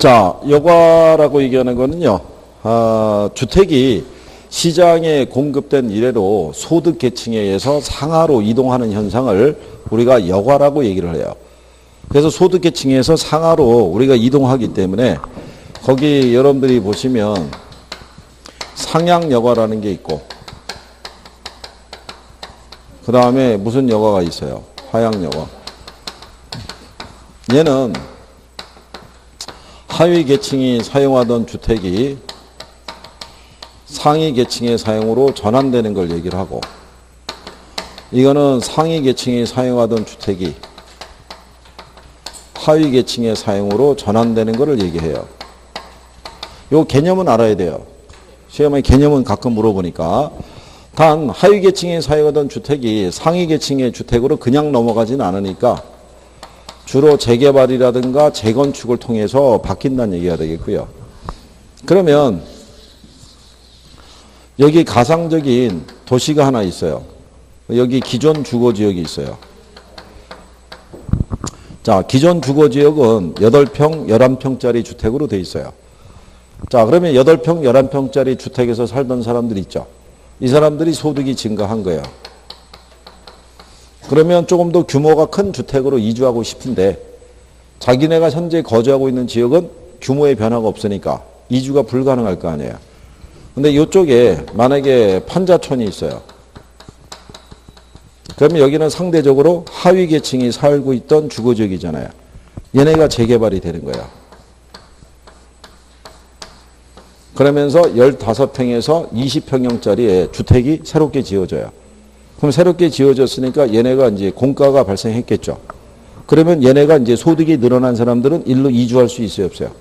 자, 여과라고 얘기하는 거는요, 주택이 시장에 공급된 이래로 소득 계층에 의해서 상하로 이동하는 현상을 우리가 여과라고 얘기를 해요. 그래서 소득 계층에서 상하로 우리가 이동하기 때문에 거기 여러분들이 보시면 상향 여과라는 게 있고, 그 다음에 무슨 여과가 있어요? 하향 여과. 얘는 하위 계층이 사용하던 주택이 상위 계층의 사용으로 전환되는 걸 얘기를 하고, 이거는 상위 계층이 사용하던 주택이 하위 계층의 사용으로 전환되는 것을 얘기해요. 이 개념은 알아야 돼요. 시험에 개념은 가끔 물어보니까. 단 하위 계층이 사용하던 주택이 상위 계층의 주택으로 그냥 넘어가지는 않으니까 주로 재개발이라든가 재건축을 통해서 바뀐다는 얘기가 되겠고요. 그러면 여기 가상적인 도시가 하나 있어요. 여기 기존 주거지역이 있어요. 자, 기존 주거지역은 8평, 11평짜리 주택으로 돼 있어요. 자, 그러면 8평, 11평짜리 주택에서 살던 사람들 있죠. 이 사람들이 소득이 증가한 거예요. 그러면 조금 더 규모가 큰 주택으로 이주하고 싶은데 자기네가 현재 거주하고 있는 지역은 규모의 변화가 없으니까 이주가 불가능할 거 아니에요. 근데 이쪽에 만약에 판자촌이 있어요. 그러면 여기는 상대적으로 하위 계층이 살고 있던 주거지역이잖아요. 얘네가 재개발이 되는 거예요. 그러면서 15평에서 20평형짜리의 주택이 새롭게 지어져요. 그럼 새롭게 지어졌으니까 얘네가 이제 공가가 발생했겠죠. 그러면 얘네가 이제 소득이 늘어난 사람들은 일로 이주할 수 있어요, 없어요?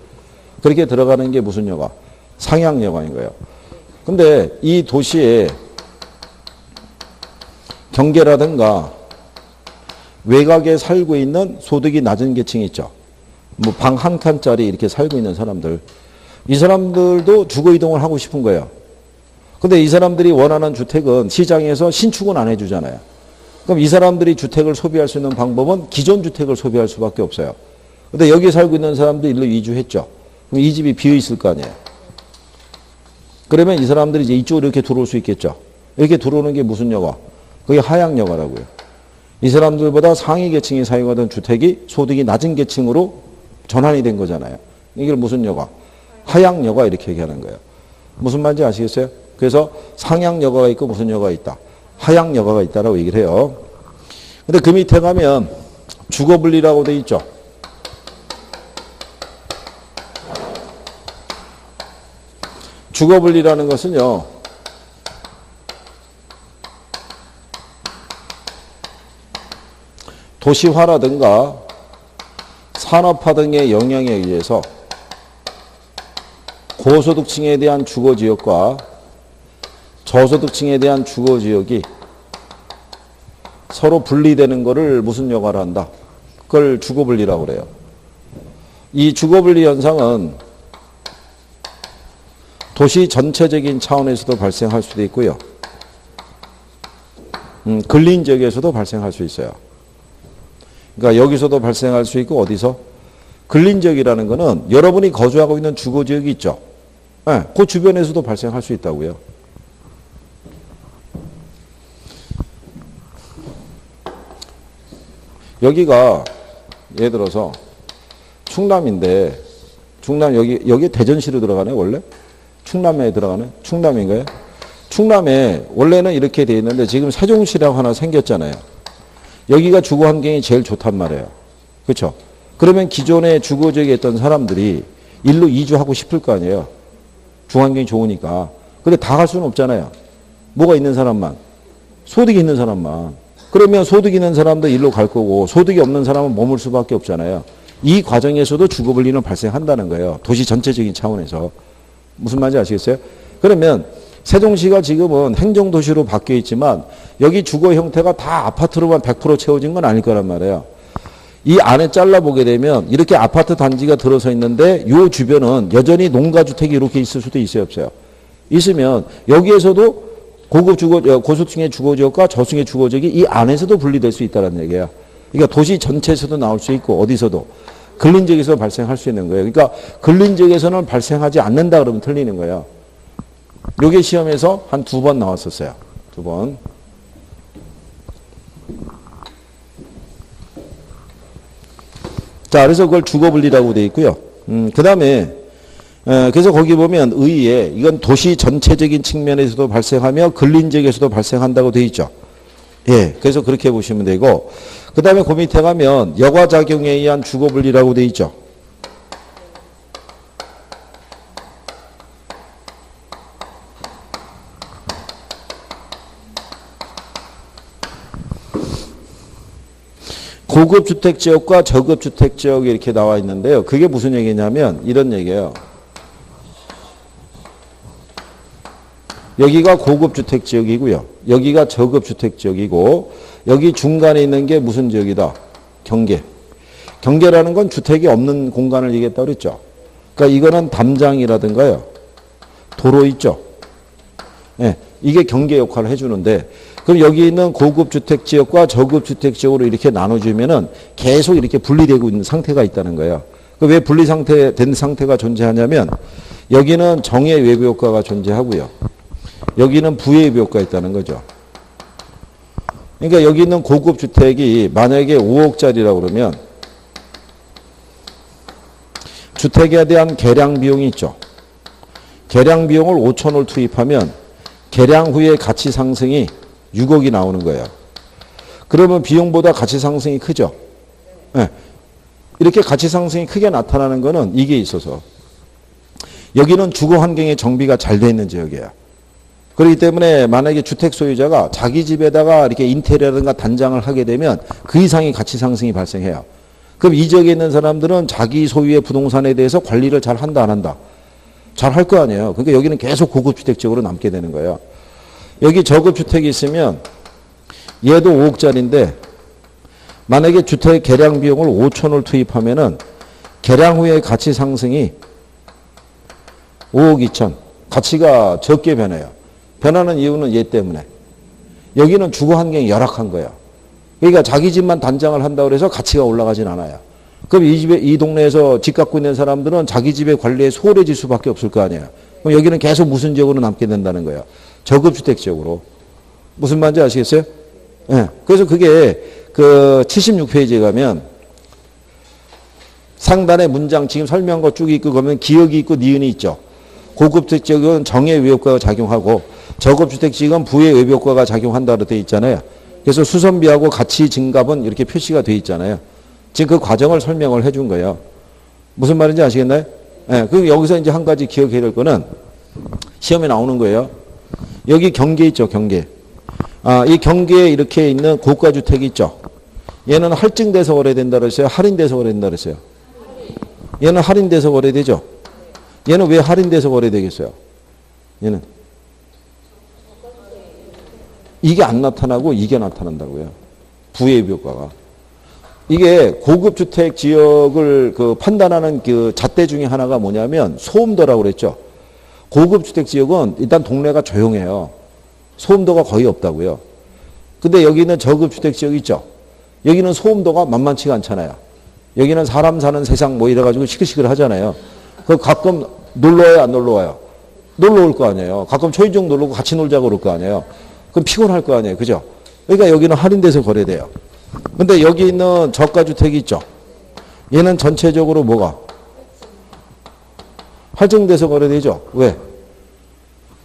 그렇게 들어가는 게 무슨 여가? 상향 여가인 거예요. 근데 이 도시에 경계라든가 외곽에 살고 있는 소득이 낮은 계층이 있죠. 뭐 방 한 칸짜리 이렇게 살고 있는 사람들. 이 사람들도 주거 이동을 하고 싶은 거예요. 근데 이 사람들이 원하는 주택은 시장에서 신축은 안 해주잖아요. 그럼 이 사람들이 주택을 소비할 수 있는 방법은 기존 주택을 소비할 수밖에 없어요. 근데 여기 살고 있는 사람도 일로 이주했죠. 그럼 이 집이 비어 있을 거 아니에요. 그러면 이 사람들이 이제 이쪽으로 이렇게 들어올 수 있겠죠. 이렇게 들어오는 게 무슨 여가? 그게 하향 여가라고요. 이 사람들보다 상위 계층이 사용하던 주택이 소득이 낮은 계층으로 전환이 된 거잖아요. 이게 무슨 여가? 하향 여가 이렇게 얘기하는 거예요. 무슨 말인지 아시겠어요? 그래서 상향 여가가 있고 무슨 여가가 있다? 하향 여가가 있다라고 얘기를 해요. 근데 그 밑에 가면 주거분리라고 돼 있죠. 주거분리라는 것은요, 도시화라든가 산업화 등의 영향에 의해서 고소득층에 대한 주거지역과 저소득층에 대한 주거지역이 서로 분리되는 것을 무슨 여과를 한다? 그걸 주거분리라고 그래요. 이 주거분리 현상은 도시 전체적인 차원에서도 발생할 수도 있고요. 근린 지역에서도 발생할 수 있어요. 그러니까 여기서도 발생할 수 있고 어디서? 근린 지역이라는 거는 여러분이 거주하고 있는 주거지역이 있죠. 네, 그 주변에서도 발생할 수 있다고요. 여기가 예를 들어서 충남인데 충남 여기 대전시로 들어가네 원래? 충남에 들어가네? 충남인가요? 충남에 원래는 이렇게 돼 있는데 지금 세종시라고 하나 생겼잖아요. 여기가 주거 환경이 제일 좋단 말이에요. 그렇죠? 그러면 기존에 주거지역에 있던 사람들이 일로 이주하고 싶을 거 아니에요. 주거환경이 좋으니까. 근데 다 갈 수는 없잖아요. 뭐가 있는 사람만. 소득이 있는 사람만. 그러면 소득이 있는 사람도 일로 갈 거고 소득이 없는 사람은 머물 수밖에 없잖아요. 이 과정에서도 주거분리는 발생한다는 거예요. 도시 전체적인 차원에서. 무슨 말인지 아시겠어요? 그러면 세종시가 지금은 행정도시로 바뀌어 있지만 여기 주거 형태가 다 아파트로만 100% 채워진 건 아닐 거란 말이에요. 이 안에 잘라보게 되면 이렇게 아파트 단지가 들어서 있는데 이 주변은 여전히 농가주택이 이렇게 있을 수도 있어요, 없어요? 있으면 여기에서도 고급 주거, 고소층의 주거지역과 저층의 주거지역이 이 안에서도 분리될 수 있다는 얘기예요. 그러니까 도시 전체에서도 나올 수 있고 어디서도. 근린지역에서 발생할 수 있는 거예요. 그러니까 근린지역에서는 발생하지 않는다 그러면 틀리는 거예요. 요게 시험에서 한 2번 나왔었어요. 2번. 자, 그래서 그걸 주거분리라고 되어 있고요. 그 다음에 그래서 거기 보면 의에 이건 도시 전체적인 측면에서도 발생하며 근린지역에서도 발생한다고 되어 있죠. 예, 그래서 그렇게 보시면 되고 그 다음에 그 밑에 가면 여과작용에 의한 주거분리라고 되어 있죠. 고급주택지역과 저급주택지역이 이렇게 나와 있는데요. 그게 무슨 얘기냐면 이런 얘기예요. 여기가 고급주택지역이고요. 여기가 저급주택지역이고 여기 중간에 있는 게 무슨 지역이다? 경계. 경계라는 건 주택이 없는 공간을 얘기했다고 그랬죠. 그러니까 이거는 담장이라든가요. 도로 있죠. 네, 이게 경계 역할을 해주는데 그럼 여기 있는 고급주택지역과 저급주택지역으로 이렇게 나눠주면은 계속 이렇게 분리되고 있는 상태가 있다는 거예요. 왜 분리된 상태가 존재하냐면 여기는 정의 외부 효과가 존재하고요. 여기는 부의 외부 효과가 있다는 거죠. 그러니까 여기 있는 고급주택이 만약에 5억짜리라고 그러면 주택에 대한 개량 비용이 있죠. 개량 비용을 5천을 투입하면 개량 후에 가치 상승이 6억이 나오는 거예요. 그러면 비용보다 가치 상승이 크죠. 네. 이렇게 가치 상승이 크게 나타나는 거는 이게 있어서 여기는 주거 환경의 정비가 잘 돼 있는 지역이에요. 그렇기 때문에 만약에 주택 소유자가 자기 집에다가 이렇게 인테리어라든가 단장을 하게 되면 그 이상의 가치 상승이 발생해요. 그럼 이 지역에 있는 사람들은 자기 소유의 부동산에 대해서 관리를 잘 한다 안 한다? 잘 할 거 아니에요. 그러니까 여기는 계속 고급주택 지역으로 남게 되는 거예요. 여기 저급주택이 있으면 얘도 5억짜리인데 만약에 주택 개량 비용을 5천을 투입하면은 개량 후에 가치 상승이 5억 2천. 가치가 적게 변해요. 변하는 이유는 얘 때문에. 여기는 주거 환경이 열악한 거예요. 그러니까 자기 집만 단장을 한다고 해서 가치가 올라가진 않아요. 그럼 이 동네에서 집 갖고 있는 사람들은 자기 집의 관리에 소홀해질 수밖에 없을 거 아니에요. 그럼 여기는 계속 무슨 지역으로 남게 된다는 거예요. 저급주택 지역으로. 무슨 말인지 아시겠어요? 네. 그래서 그게 그 76페이지에 가면 상단에 문장 지금 설명한 거 쭉 있고 그러면 기억이 있고 니은이 있죠. 고급주택 지역은 정의 외효과가 작용하고 저급주택 지역은 부의 외효과가 작용한다고 되어 있잖아요. 그래서 수선비하고 가치 증가분 이렇게 표시가 되어 있잖아요. 지금 그 과정을 설명을 해준 거예요. 무슨 말인지 아시겠나요? 네, 그리고 여기서 이제 한 가지 기억해야 될 거는 시험에 나오는 거예요. 여기 경계 있죠, 경계. 이 경계에 이렇게 있는 고가주택이 있죠. 얘는 할증돼서 거래된다 그랬어요? 할인돼서 거래된다 그랬어요? 얘는 할인돼서 거래되죠? 얘는 왜 할인돼서 거래되겠어요? 얘는. 이게 안 나타나고 이게 나타난다고요. 부의 효과가. 이게 고급주택 지역을 그 판단하는 그 잣대 중에 하나가 뭐냐면 소음도라고 그랬죠. 고급주택 지역은 일단 동네가 조용해요. 소음도가 거의 없다고요. 근데 여기는 저급주택 지역 있죠. 여기는 소음도가 만만치가 않잖아요. 여기는 사람 사는 세상 뭐 이래가지고 시끌시끌 하잖아요. 그 가끔 놀러 와요, 안 놀러 와요? 놀러 올 거 아니에요. 가끔 초인종 놀러고 같이 놀자고 그럴 거 아니에요. 그럼 피곤할 거 아니에요. 그죠? 그러니까 여기는 할인돼서 거래돼요. 근데 여기 있는 저가주택이 있죠. 얘는 전체적으로 뭐가? 할증돼서 거래되죠. 왜?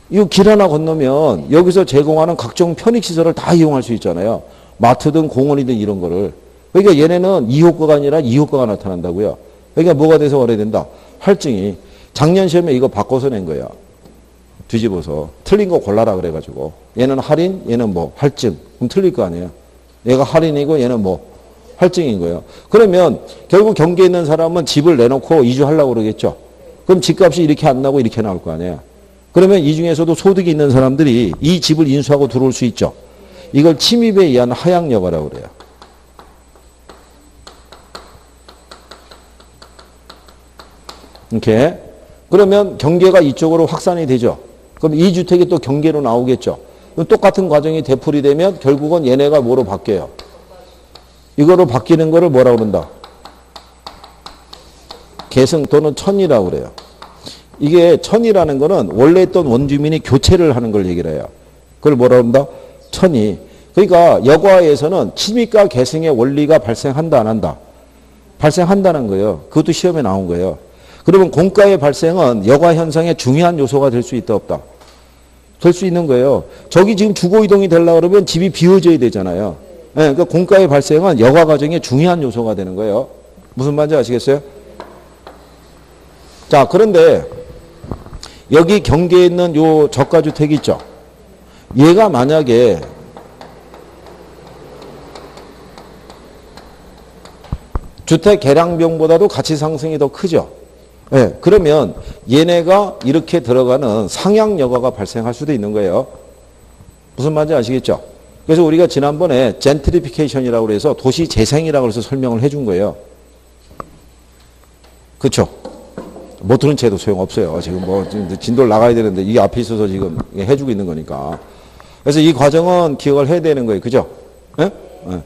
이 길 하나 건너면 여기서 제공하는 각종 편익시설을 다 이용할 수 있잖아요. 마트든 공원이든 이런 거를. 그러니까 얘네는 이효과가 아니라 이효과가 나타난다고요. 그러니까 뭐가 돼서 거래된다? 할증이. 작년 시험에 이거 바꿔서 낸 거예요. 뒤집어서. 틀린 거 골라라 그래가지고. 얘는 할인, 얘는 뭐 할증. 그럼 틀릴 거 아니에요. 얘가 할인이고 얘는 뭐 할증인 거예요. 그러면 결국 경기에 있는 사람은 집을 내놓고 이주하려고 그러겠죠. 그럼 집값이 이렇게 안 나고 이렇게 나올 거 아니에요. 그러면 이 중에서도 소득이 있는 사람들이 이 집을 인수하고 들어올 수 있죠. 이걸 침입에 의한 하향 여과라고 그래요. 이렇게. 그러면 경계가 이쪽으로 확산이 되죠. 그럼 이 주택이 또 경계로 나오겠죠. 그럼 똑같은 과정이 되풀이 되면 결국은 얘네가 뭐로 바뀌어요? 이거로 바뀌는 거를 뭐라고 그런다? 계승 또는 천이라고 그래요. 이게 천이라는 거는 원래 있던 원주민이 교체를 하는 걸 얘기를 해요. 그걸 뭐라 한다? 천이. 그러니까 여과에서는 침입과 계승의 원리가 발생한다 안 한다? 발생한다는 거예요. 그것도 시험에 나온 거예요. 그러면 공과의 발생은 여과 현상의 중요한 요소가 될 수 있다 없다? 될 수 있는 거예요. 저기 지금 주거 이동이 되려고 그러면 집이 비워져야 되잖아요. 네, 그러니까 공과의 발생은 여과 과정의 중요한 요소가 되는 거예요. 무슨 말인지 아시겠어요? 자, 그런데 여기 경계에 있는 요 저가주택 있죠? 얘가 만약에 주택 개량비용보다도 가치 상승이 더 크죠? 네, 그러면 얘네가 이렇게 들어가는 상향 여과가 발생할 수도 있는 거예요. 무슨 말인지 아시겠죠? 그래서 우리가 지난번에 젠트리피케이션이라고 해서 도시 재생이라고 해서 설명을 해준 거예요. 그렇죠? 못 들은 채도 소용없어요. 지금 뭐 진도를 나가야 되는데 이게 앞에 있어서 지금 해주고 있는 거니까. 그래서 이 과정은 기억을 해야 되는 거예요. 그죠? 네? 네.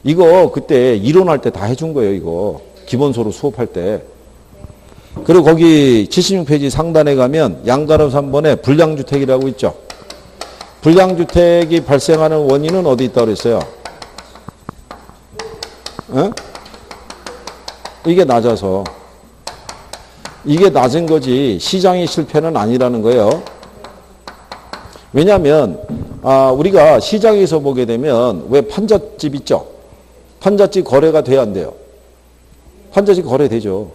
이거 그때 이론할 때 다 해준 거예요. 이거 기본소로 수업할 때. 그리고 거기 76페이지 상단에 가면 양가로 3번에 불량주택이라고 있죠. 불량주택이 발생하는 원인은 어디 있다고 그랬어요? 에? 이게 낮아서. 이게 낮은 거지 시장의 실패는 아니라는 거예요. 왜냐하면 우리가 시장에서 보게 되면 왜 판잣집 있죠? 판잣집 거래가 돼야 안 돼요? 판잣집 거래되죠.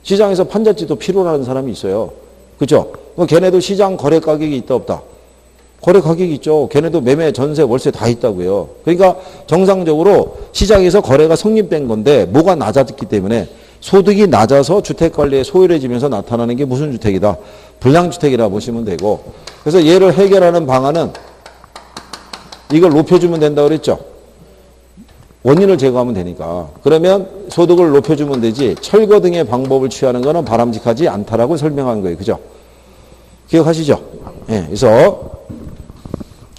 시장에서 판잣집도 필요로 하는 사람이 있어요. 그렇죠? 걔네도 시장 거래 가격이 있다 없다? 거래 가격이 있죠. 걔네도 매매, 전세, 월세 다 있다고요. 그러니까 정상적으로 시장에서 거래가 성립된 건데 뭐가 낮았기 때문에 소득이 낮아서 주택관리에 소홀해지면서 나타나는 게 무슨 주택이다? 불량주택이라 보시면 되고, 그래서 얘를 해결하는 방안은 이걸 높여주면 된다고 그랬죠? 원인을 제거하면 되니까. 그러면 소득을 높여주면 되지 철거 등의 방법을 취하는 것은 바람직하지 않다라고 설명한 거예요. 그죠? 기억하시죠? 예, 그래서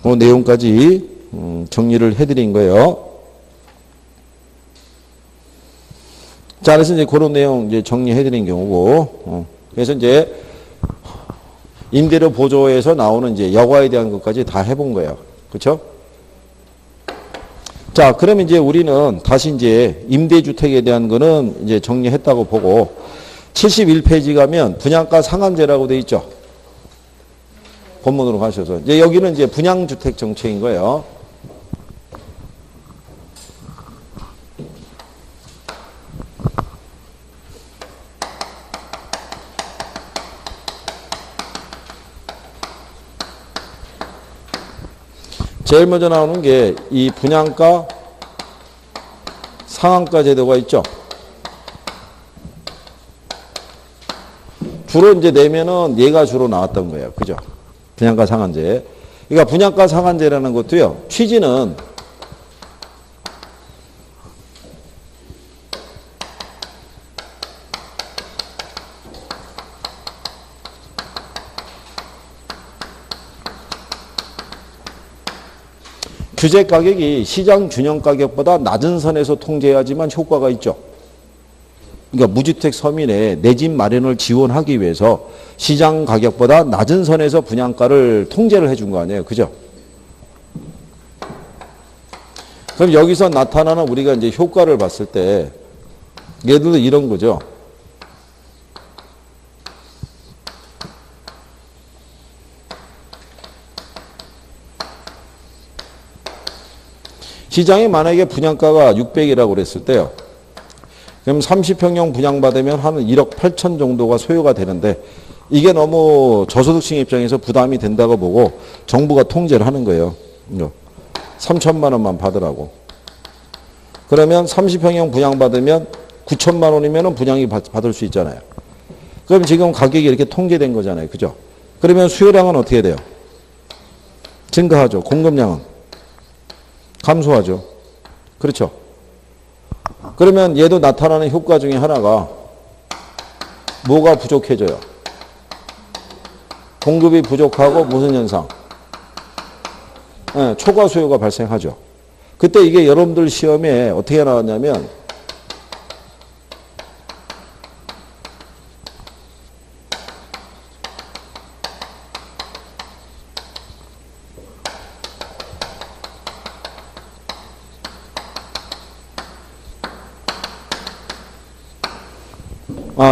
그 내용까지 정리를 해드린 거예요. 자, 그래서 이제 그런 내용 이제 정리해드린 경우고, 그래서 이제 임대료 보조에서 나오는 이제 여과에 대한 것까지 다 해본 거예요. 그렇죠? 자, 그러면 이제 우리는 다시 이제 임대주택에 대한 거는 이제 정리했다고 보고, 71페이지 가면 분양가 상한제라고 돼 있죠. 본문으로 가셔서 이제 여기는 이제 분양주택 정책인 거예요. 제일 먼저 나오는 게 이 분양가 상한가 제도가 있죠. 주로 이제 내면은 얘가 주로 나왔던 거예요. 그죠? 분양가 상한제. 그러니까 분양가 상한제라는 것도요. 취지는 규제 가격이 시장 균형 가격보다 낮은 선에서 통제해야지만 효과가 있죠. 그러니까 무주택 서민의 내 집 마련을 지원하기 위해서 시장 가격보다 낮은 선에서 분양가를 통제를 해준 거 아니에요. 그죠? 그럼 여기서 나타나는 우리가 이제 효과를 봤을 때 예를 들어 이런 거죠. 시장에 만약에 분양가가 600이라고 그랬을 때요. 그럼 30평형 분양받으면 한 1억 8천 정도가 소요가 되는데 이게 너무 저소득층 입장에서 부담이 된다고 보고 정부가 통제를 하는 거예요. 3천만 원만 받으라고. 그러면 30평형 분양받으면 9천만 원이면 분양이 받을 수 있잖아요. 그럼 지금 가격이 이렇게 통제된 거잖아요. 그죠? 그러면 수요량은 어떻게 돼요? 증가하죠. 공급량은 감소하죠. 그렇죠? 그러면 얘도 나타나는 효과 중에 하나가 뭐가 부족해져요? 공급이 부족하고 무슨 현상? 네, 초과 수요가 발생하죠. 그때 이게 여러분들 시험에 어떻게 나왔냐면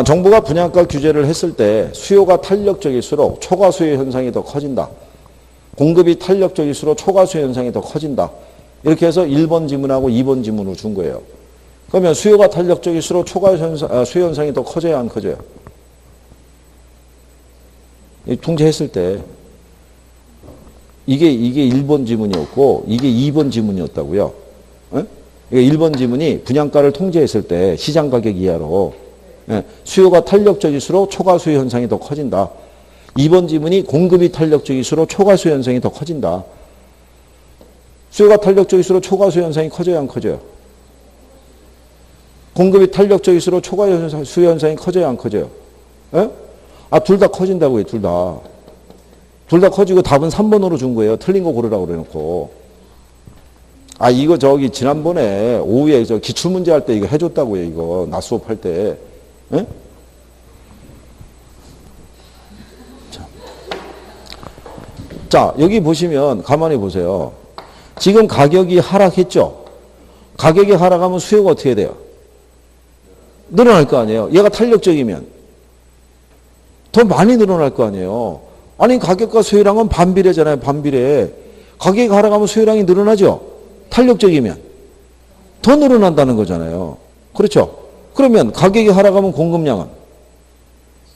정부가 분양가 규제를 했을 때 수요가 탄력적일수록 초과 수요 현상이 더 커진다. 공급이 탄력적일수록 초과 수요 현상이 더 커진다. 이렇게 해서 1번 지문하고 2번 지문으로 준 거예요. 그러면 수요가 탄력적일수록 초과 수요 현상이 더 커져야 안 커져요? 통제했을 때 이게 1번 지문이었고 이게 2번 지문이었다고요. 예? 1번 지문이 분양가를 통제했을 때 시장 가격 이하로 수요가 탄력적일수록 초과 수요 현상이 더 커진다. 2번 지문이 공급이 탄력적일수록 초과 수요 현상이 더 커진다. 수요가 탄력적일수록 초과 수요 현상이 커져야 안 커져요? 공급이 탄력적일수록 초과 수요 현상이 커져야 안 커져요? 예? 둘 다 커진다고요, 둘 다. 둘 다 커지고 답은 3번으로 준 거예요. 틀린 거 고르라고 그래놓고. 이거 지난번에 오후에 기출문제 할 때 이거 해줬다고요, 이거. 낮 수업할 때. 예? 자, 여기 보시면 가만히 보세요. 지금 가격이 하락했죠? 가격이 하락하면 수요가 어떻게 돼요? 늘어날 거 아니에요. 얘가 탄력적이면. 더 많이 늘어날 거 아니에요. 아니 가격과 수요량은 반비례잖아요. 반비례. 가격이 하락하면 수요량이 늘어나죠. 탄력적이면. 더 늘어난다는 거잖아요. 그렇죠? 그러면 가격이 하락하면 공급량은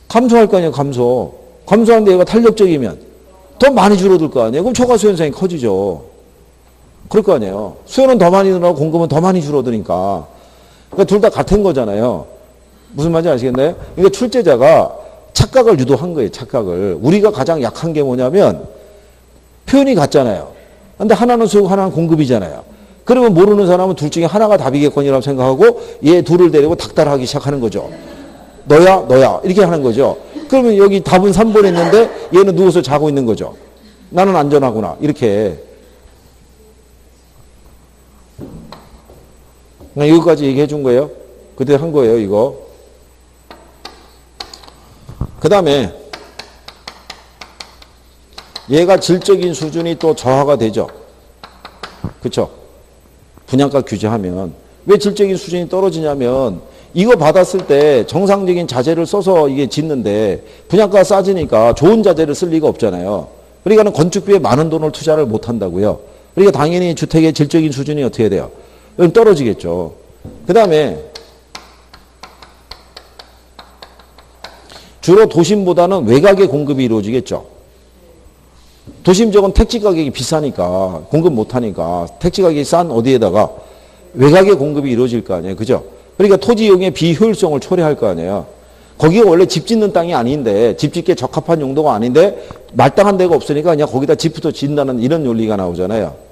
감소할 거 아니에요. 감소. 감소하는데 얘가 탄력적이면 더 많이 줄어들 거 아니에요. 그럼 초과수요 현상이 커지죠. 그럴 거 아니에요. 수요는 더 많이 늘어나고 공급은 더 많이 줄어드니까. 그러니까 둘 다 같은 거잖아요. 무슨 말인지 아시겠나요? 그러니까 출제자가 착각을 유도한 거예요. 착각을. 우리가 가장 약한 게 뭐냐면 표현이 같잖아요. 근데 하나는 수요, 하나는 공급이잖아요. 그러면 모르는 사람은 둘 중에 하나가 답이겠거니라고 생각하고 얘 둘을 데리고 닥달하기 시작하는 거죠. 너야 이렇게 하는 거죠. 그러면 여기 답은 3번 했는데 얘는 누워서 자고 있는 거죠. 나는 안전하구나. 이렇게. 그냥 여기까지 얘기해 준 거예요. 그때 한 거예요, 이거. 그 다음에 얘가 질적인 수준이 또 저하가 되죠. 그렇죠? 분양가 규제하면. 왜 질적인 수준이 떨어지냐면 이거 받았을 때 정상적인 자재를 써서 이게 짓는데 분양가가 싸지니까 좋은 자재를 쓸 리가 없잖아요. 그러니까 건축비에 많은 돈을 투자를 못 한다고요. 그러니까 당연히 주택의 질적인 수준이 어떻게 돼요? 떨어지겠죠. 그 다음에 주로 도심보다는 외곽의 공급이 이루어지겠죠. 도심 쪽은 택지 가격이 비싸니까 공급 못하니까 택지 가격이 싼 어디에다가 외곽의 공급이 이루어질 거 아니에요. 그죠? 그러니까 토지 이용의 비효율성을 초래할 거 아니에요. 거기가 원래 집 짓는 땅이 아닌데 집 짓기에 적합한 용도가 아닌데 말당한 데가 없으니까 그냥 거기다 집부터 짓는다는 이런 논리가 나오잖아요.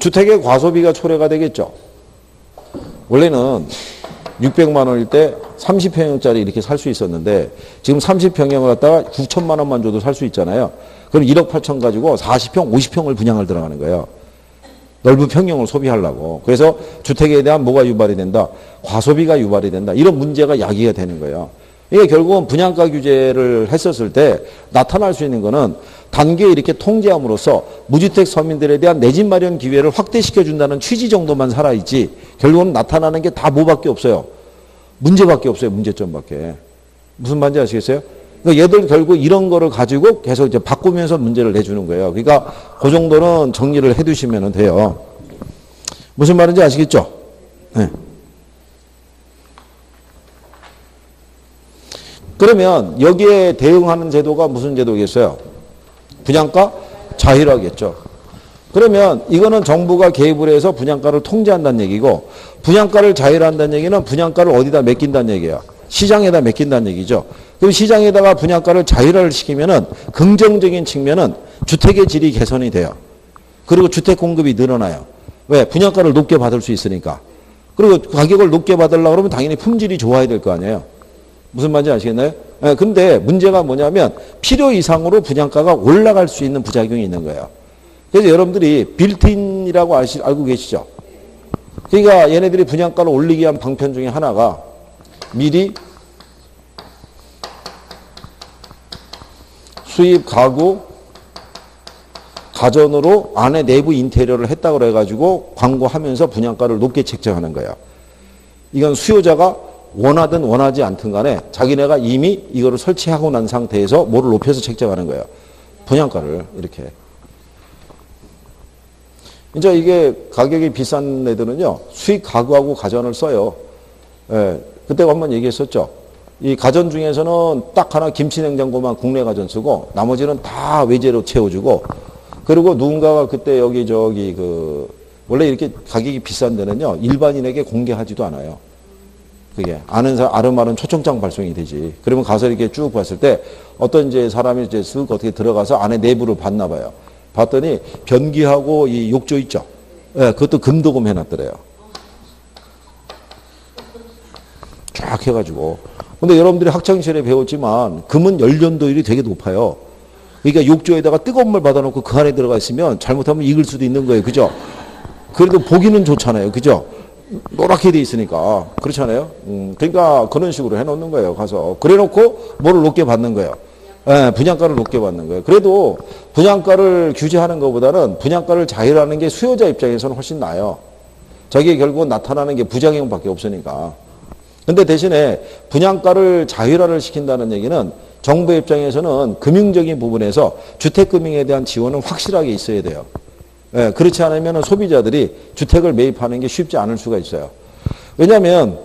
주택의 과소비가 초래가 되겠죠. 원래는 600만 원일 때 30평형짜리 이렇게 살 수 있었는데 지금 30평형을 갖다가 9천만 원만 줘도 살 수 있잖아요. 그럼 1억 8천 가지고 40평, 50평을 분양을 들어가는 거예요. 넓은 평형을 소비하려고. 그래서 주택에 대한 뭐가 유발이 된다? 과소비가 유발이 된다. 이런 문제가 야기가 되는 거예요. 이게 결국은 분양가 규제를 했었을 때 나타날 수 있는 거는 단계에 이렇게 통제함으로써 무주택 서민들에 대한 내 집 마련 기회를 확대시켜준다는 취지 정도만 살아있지 결국은 나타나는 게 다 뭐밖에 없어요. 문제밖에 없어요. 문제점밖에. 무슨 말인지 아시겠어요? 그러니까 얘들 결국 이런 거를 가지고 계속 이제 바꾸면서 문제를 내주는 거예요. 그러니까 그 정도는 정리를 해두시면 돼요. 무슨 말인지 아시겠죠? 네. 그러면 여기에 대응하는 제도가 무슨 제도겠어요? 분양가 자율화겠죠. 그러면 이거는 정부가 개입을 해서 분양가를 통제한다는 얘기고 분양가를 자율화한다는 얘기는 분양가를 어디다 맡긴다는 얘기예요. 시장에다 맡긴다는 얘기죠. 그럼 시장에다가 분양가를 자율화를 시키면은 긍정적인 측면은 주택의 질이 개선이 돼요. 그리고 주택 공급이 늘어나요. 왜? 분양가를 높게 받을 수 있으니까. 그리고 가격을 높게 받으려고 그러면 당연히 품질이 좋아야 될 거 아니에요. 무슨 말인지 아시겠나요? 네, 근데 문제가 뭐냐면 필요 이상으로 분양가가 올라갈 수 있는 부작용이 있는 거예요. 그래서 여러분들이 빌트인이라고 알고 계시죠? 그러니까 얘네들이 분양가를 올리기 위한 방편 중에 하나가 미리 수입 가구 가전으로 안에 내부 인테리어를 했다고 해가지고 광고하면서 분양가를 높게 책정하는 거예요. 이건 수요자가 원하든 원하지 않든 간에 자기네가 이미 이거를 설치하고 난 상태에서 뭐를 높여서 책정하는 거예요. 분양가를 이렇게. 이제 이게 가격이 비싼 애들은요, 수익 가구하고 가전을 써요. 예, 그때 한번 얘기했었죠. 이 가전 중에서는 딱 하나 김치냉장고만 국내 가전 쓰고 나머지는 다 외제로 채워주고, 그리고 누군가가 그때 여기 저기 원래 이렇게 가격이 비싼 데는요, 일반인에게 공개하지도 않아요. 그게 아는 사람 아름아름 초청장 발송이 되지. 그러면 가서 이렇게 쭉 봤을 때 어떤 이제 사람이 이제 쓱 어떻게 들어가서 안에 내부를 봤나 봐요. 봤더니 변기하고 이 욕조 있죠. 예, 그것도 금도금 해놨더래요. 쫙 해가지고. 근데 여러분들이 학창시절에 배웠지만 금은 연료도율이 되게 높아요. 그러니까 욕조에다가 뜨거운 물 받아놓고 그 안에 들어가 있으면 잘못하면 익을 수도 있는 거예요. 그죠? 그래도 보기는 좋잖아요. 그죠? 노랗게 돼 있으니까. 그렇잖아요. 그러니까 그런 식으로 해놓는 거예요. 가서. 그래 놓고 뭐를 높게 받는 거예요. 예, 분양가를 높게 받는 거예요. 그래도 분양가를 규제하는 것보다는 분양가를 자율하는 게 수요자 입장에서는 훨씬 나아요. 저게 결국은 나타나는 게 부작용밖에 없으니까. 근데 대신에 분양가를 자율화를 시킨다는 얘기는 정부 입장에서는 금융적인 부분에서 주택금융에 대한 지원은 확실하게 있어야 돼요. 예, 그렇지 않으면 소비자들이 주택을 매입하는 게 쉽지 않을 수가 있어요. 왜냐하면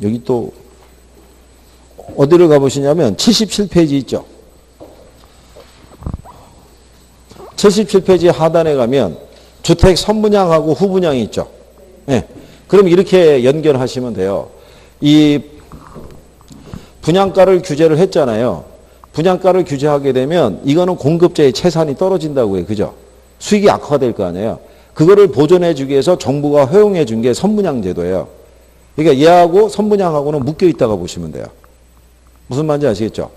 여기 또 어디를 가보시냐면 77페이지 있죠. 77페이지 하단에 가면 주택 선분양하고 후분양이 있죠. 예, 그럼 이렇게 연결하시면 돼요. 이 분양가를 규제를 했잖아요. 분양가를 규제하게 되면 이거는 공급자의 채산이 떨어진다고 해요. 그죠? 수익이 악화가 될 거 아니에요. 그거를 보존해 주기 위해서 정부가 허용해 준 게 선분양 제도예요. 그러니까 얘하고 선분양하고는 묶여 있다가 보시면 돼요. 무슨 말인지 아시겠죠?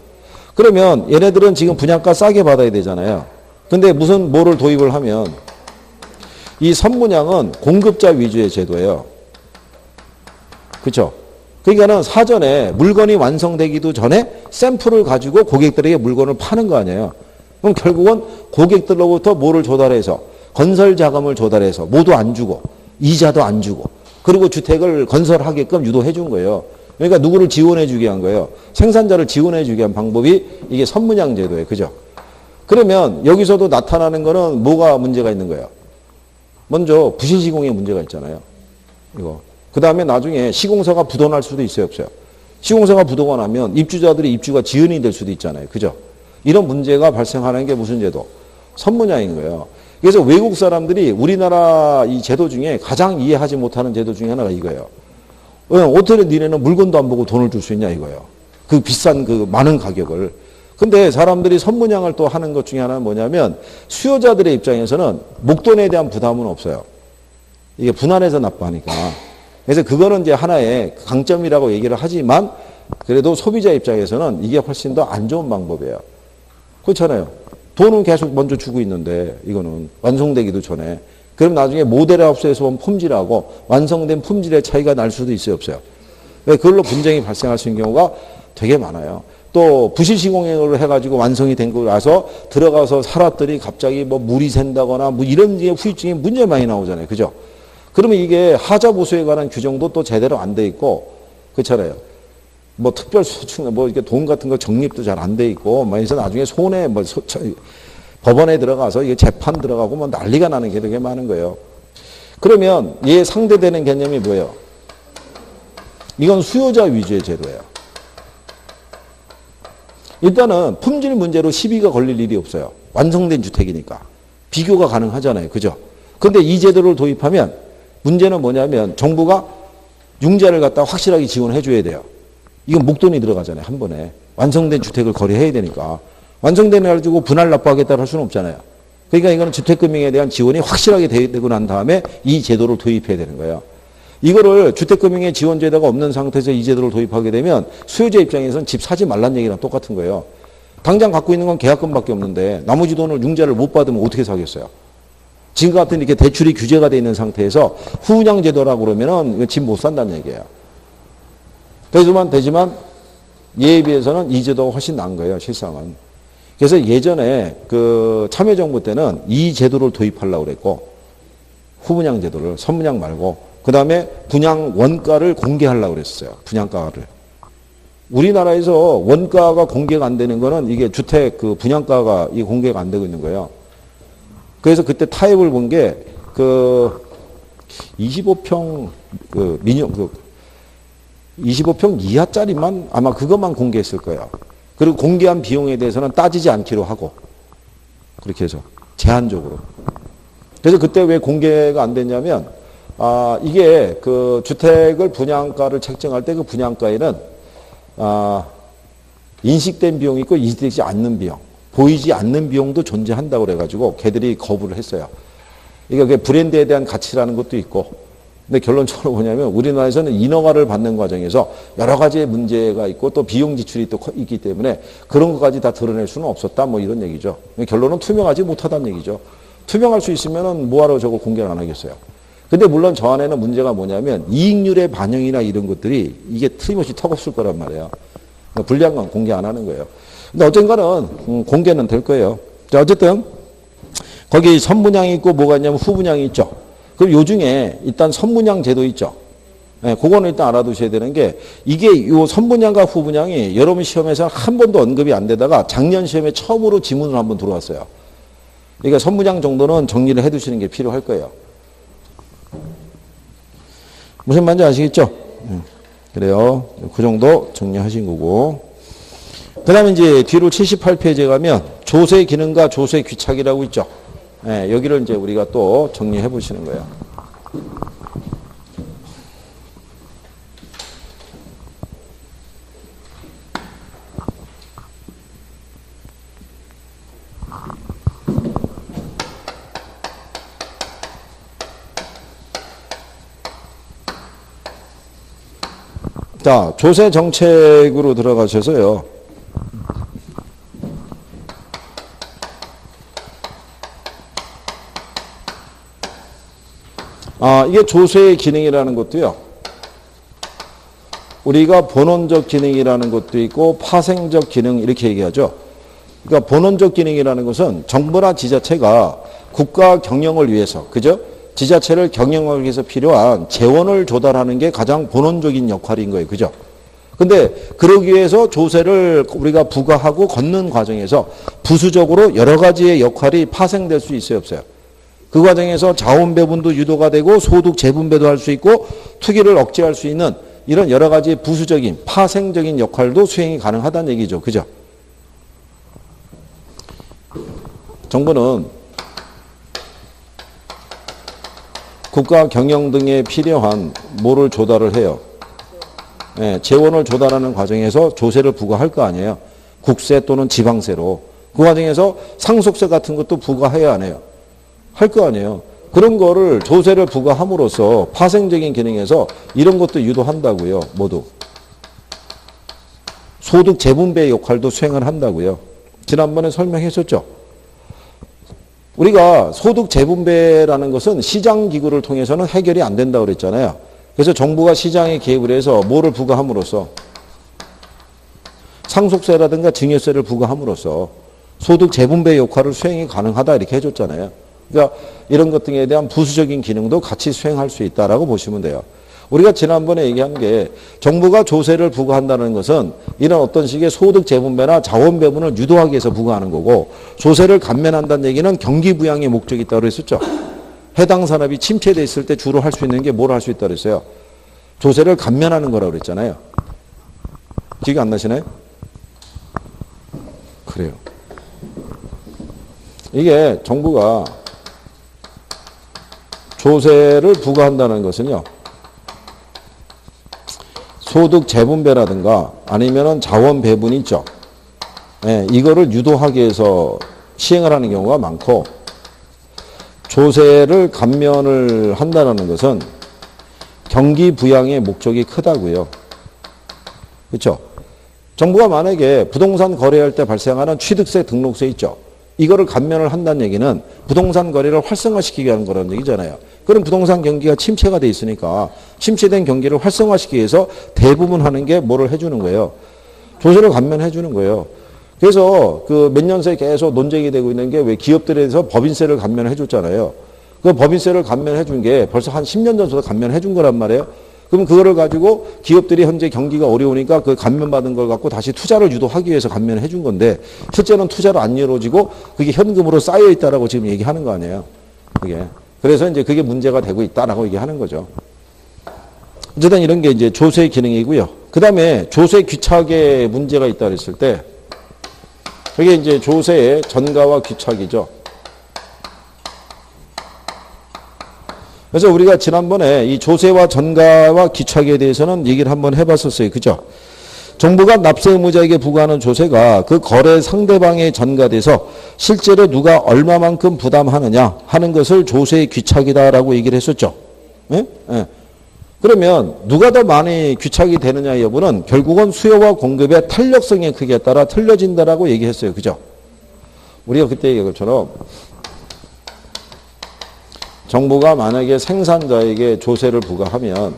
그러면 얘네들은 지금 분양가 싸게 받아야 되잖아요. 근데 뭐를 도입을 하면 이 선분양은 공급자 위주의 제도예요. 그렇죠? 그러니까는 사전에 물건이 완성되기도 전에 샘플을 가지고 고객들에게 물건을 파는 거 아니에요. 그럼 결국은 고객들로부터 뭐를 조달해서 건설 자금을 조달해서 모두 안 주고 이자도 안 주고 그리고 주택을 건설하게끔 유도해 준 거예요. 그러니까 누구를 지원해 주게 한 거예요. 생산자를 지원해 주게 한 방법이 이게 선분양 제도예요. 그죠? 그러면 여기서도 나타나는 거는 뭐가 문제가 있는 거예요? 먼저 부실시공의 문제가 있잖아요. 이거. 그 다음에 나중에 시공사가 부도날 수도 있어요, 없어요? 시공사가 부도가 나면 입주자들의 입주가 지연이 될 수도 있잖아요. 그죠? 이런 문제가 발생하는 게 무슨 제도? 선분양인 거예요. 그래서 외국 사람들이 우리나라 이 제도 중에 가장 이해하지 못하는 제도 중에 하나가 이거예요. 어떻게 니네는 물건도 안 보고 돈을 줄 수 있냐 이거예요. 그 비싼 그 많은 가격을. 근데 사람들이 선분양을 또 하는 것 중에 하나는 뭐냐면 수요자들의 입장에서는 목돈에 대한 부담은 없어요. 이게 분할해서 납부하니까. 그래서 그거는 이제 하나의 강점이라고 얘기를 하지만 그래도 소비자 입장에서는 이게 훨씬 더 안 좋은 방법이에요. 그렇잖아요. 돈은 계속 먼저 주고 있는데 이거는 완성되기도 전에. 그럼 나중에 모델하우스에서 온 품질하고 완성된 품질의 차이가 날 수도 있어요, 없어요? 그걸로 분쟁이 발생할 수 있는 경우가 되게 많아요. 또 부실시공을 해가지고 완성이 된 거 나서 들어가서 살았더니 갑자기 뭐 물이 샌다거나 뭐 이런 후유증이 문제 많이 나오잖아요. 그죠? 그러면 이게 하자 보수에 관한 규정도 또 제대로 안 돼 있고, 그렇잖아요. 뭐 특별 소충, 뭐 이렇게 돈 같은 거 적립도 잘 안 돼 있고, 뭐 해서 나중에 손해, 법원에 들어가서 이게 재판 들어가고 뭐 난리가 나는 게 되게 많은 거예요. 그러면 얘 상대되는 개념이 뭐예요? 이건 수요자 위주의 제도예요. 일단은 품질 문제로 시비가 걸릴 일이 없어요. 완성된 주택이니까. 비교가 가능하잖아요. 그죠? 근데 이 제도를 도입하면 문제는 뭐냐면 정부가 융자를 갖다 확실하게 지원해 줘야 돼요. 이건 목돈이 들어가잖아요. 한 번에. 완성된 주택을 거래해야 되니까. 완성된 걸 가지고 분할 납부하겠다고 할 수는 없잖아요. 그러니까 이거는 주택금융에 대한 지원이 확실하게 되고 난 다음에 이 제도를 도입해야 되는 거예요. 이거를 주택금융의 지원제도가 없는 상태에서 이 제도를 도입하게 되면 수요자 입장에서는 집 사지 말란 얘기랑 똑같은 거예요. 당장 갖고 있는 건 계약금밖에 없는데 나머지 돈을 융자를 못 받으면 어떻게 사겠어요? 지금 같은 이렇게 대출이 규제가 되어 있는 상태에서 후분양 제도라고 그러면은 집 못 산다는 얘기예요. 되지만 얘에 비해서는 이 제도가 훨씬 나은 거예요, 실상은. 그래서 예전에 그 참여정부 때는 이 제도를 도입하려고 그랬고, 후분양 제도를, 선분양 말고, 그 다음에 분양 원가를 공개하려고 그랬어요. 분양가를. 우리나라에서 원가가 공개가 안 되는 거는 이게 주택 그 분양가가 이 공개가 안 되고 있는 거예요. 그래서 그때 타협을 본 게 그 25평 그 민영 그 25평 이하짜리만 아마 그것만 공개했을 거예요. 그리고 공개한 비용에 대해서는 따지지 않기로 하고 그렇게 해서 제한적으로. 그래서 그때 왜 공개가 안 됐냐면 이게 그 주택을 분양가를 책정할 때 그 분양가에는 인식된 비용이 있고 인식되지 않는 비용, 보이지 않는 비용도 존재한다고 그래가지고 걔들이 거부를 했어요. 그러니까 브랜드에 대한 가치라는 것도 있고, 근데 결론적으로 뭐냐면 우리나라에서는 인허가를 받는 과정에서 여러 가지의 문제가 있고 또 비용 지출이 또 있기 때문에 그런 것까지 다 드러낼 수는 없었다 뭐 이런 얘기죠. 결론은 투명하지 못하다는 얘기죠. 투명할 수 있으면은 뭐하러 저걸 공개를 안 하겠어요. 근데 물론 저 안에는 문제가 뭐냐면 이익률의 반영이나 이런 것들이 이게 틀림없이 턱없을 거란 말이에요. 그러니까 불리한 건 공개 안 하는 거예요. 근데 언젠가는 공개는 될 거예요. 자, 어쨌든 거기 선분양이 있고 뭐가 있냐면 후분양이 있죠. 그럼 요 중에 일단 선분양 제도 있죠. 네, 그거는 일단 알아두셔야 되는 게 이게 요 선분양과 후분양이 여러분 시험에서 한 번도 언급이 안 되다가 작년 시험에 처음으로 지문으로 한번 들어왔어요. 그러니까 선분양 정도는 정리를 해 두시는 게 필요할 거예요. 무슨 말인지 아시겠죠? 그래요. 그 정도 정리하신 거고. 그 다음에 이제 뒤로 78페이지에 가면 조세 기능과 조세 귀착이라고 있죠. 네, 여기를 이제 우리가 또 정리해 보시는 거예요. 자, 조세 정책으로 들어가셔서요. 이게 조세의 기능이라는 것도요. 우리가 본원적 기능이라는 것도 있고 파생적 기능 이렇게 얘기하죠. 그러니까 본원적 기능이라는 것은 정부나 지자체가 국가 경영을 위해서, 그죠? 지자체를 경영하기 위해서 필요한 재원을 조달하는 게 가장 본원적인 역할인 거예요. 그죠? 근데 그러기 위해서 조세를 우리가 부과하고 걷는 과정에서 부수적으로 여러 가지의 역할이 파생될 수 있어요, 없어요? 그 과정에서 자원 배분도 유도가 되고 소득 재분배도 할 수 있고 투기를 억제할 수 있는 이런 여러 가지 부수적인 파생적인 역할도 수행이 가능하다는 얘기죠. 그죠? 정부는 국가 경영 등에 필요한 뭐를 조달을 해요? 네, 재원을 조달하는 과정에서 조세를 부과할 거 아니에요. 국세 또는 지방세로. 그 과정에서 상속세 같은 것도 부과해야 안 해요. 할 거 아니에요. 그런 거를 조세를 부과함으로써 파생적인 기능에서 이런 것도 유도한다고요. 모두. 소득 재분배 역할도 수행을 한다고요. 지난번에 설명했었죠. 우리가 소득 재분배라는 것은 시장기구를 통해서는 해결이 안 된다고 그랬잖아요. 그래서 정부가 시장에 개입을 해서 뭐를 부과함으로써 상속세라든가 증여세를 부과함으로써 소득 재분배 역할을 수행이 가능하다 이렇게 해줬잖아요. 그러니까 이런 것 등에 대한 부수적인 기능도 같이 수행할 수 있다라고 보시면 돼요. 우리가 지난번에 얘기한 게 정부가 조세를 부과한다는 것은 이런 어떤 식의 소득 재분배나 자원 배분을 유도하기 위해서 부과하는 거고 조세를 감면한다는 얘기는 경기 부양의 목적이 있다고 그랬었죠. 해당 산업이 침체돼 있을 때 주로 할 수 있는 게 뭘 할 수 있다고 그랬어요. 조세를 감면하는 거라고 그랬잖아요. 기억이 안 나시나요? 그래요. 이게 정부가 조세를 부과한다는 것은요. 소득 재분배라든가 아니면은 자원 배분 있죠. 네, 이거를 유도하기 위해서 시행을 하는 경우가 많고 조세를 감면을 한다는 것은 경기 부양의 목적이 크다고요. 그렇죠? 정부가 만약에 부동산 거래할 때 발생하는 취득세, 등록세 있죠. 이거를 감면을 한다는 얘기는 부동산 거래를 활성화시키게 하는 거라는 얘기잖아요. 그럼 부동산 경기가 침체가 돼 있으니까 침체된 경기를 활성화시키기 위해서 대부분 하는 게 뭐를 해주는 거예요? 조세를 감면해 주는 거예요. 그래서 그 몇 년 새에 계속 논쟁이 되고 있는 게 왜 기업들에서 법인세를 감면해 줬잖아요. 그 법인세를 감면해 준 게 벌써 한 10년 전부터 감면해 준 거란 말이에요. 그럼 그거를 가지고 기업들이 현재 경기가 어려우니까 그 감면받은 걸 갖고 다시 투자를 유도하기 위해서 감면을 해준 건데 실제는 투자로 안 이루어지고 그게 현금으로 쌓여 있다라고 지금 얘기하는 거 아니에요. 그게. 그래서 이제 그게 문제가 되고 있다라고 얘기하는 거죠. 어쨌든 이런 게 이제 조세 기능이고요. 그 다음에 조세 귀착에 문제가 있다 그랬을 때 그게 이제 조세의 전가와 귀착이죠. 그래서 우리가 지난번에 이 조세와 전가와 귀착에 대해서는 얘기를 한번 해봤었어요. 그죠? 정부가 납세 의무자에게 부과하는 조세가 그 거래 상대방에 전가돼서 실제로 누가 얼마만큼 부담하느냐 하는 것을 조세의 귀착이다라고 얘기를 했었죠. 예? 예. 그러면 누가 더 많이 귀착이 되느냐 여부는 결국은 수요와 공급의 탄력성의 크기에 따라 틀려진다라고 얘기했어요. 그죠? 우리가 그때 얘기한 것처럼 정부가 만약에 생산자에게 조세를 부과하면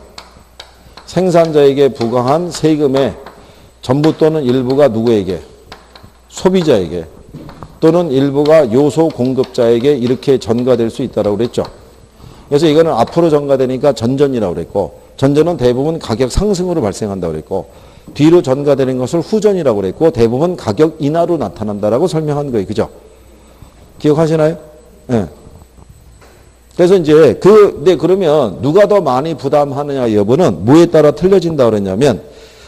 생산자에게 부과한 세금의 전부 또는 일부가 누구에게? 소비자에게 또는 일부가 요소 공급자에게 이렇게 전가될 수 있다고 그랬죠. 그래서 이거는 앞으로 전가되니까 전전이라고 그랬고 전전은 대부분 가격 상승으로 발생한다고 그랬고 뒤로 전가되는 것을 후전이라고 그랬고 대부분 가격 인하로 나타난다라고 설명한 거예요. 그죠? 기억하시나요? 네. 그래서 이제 네, 그러면 누가 더 많이 부담하느냐 여부는 뭐에 따라 틀려진다 그랬냐면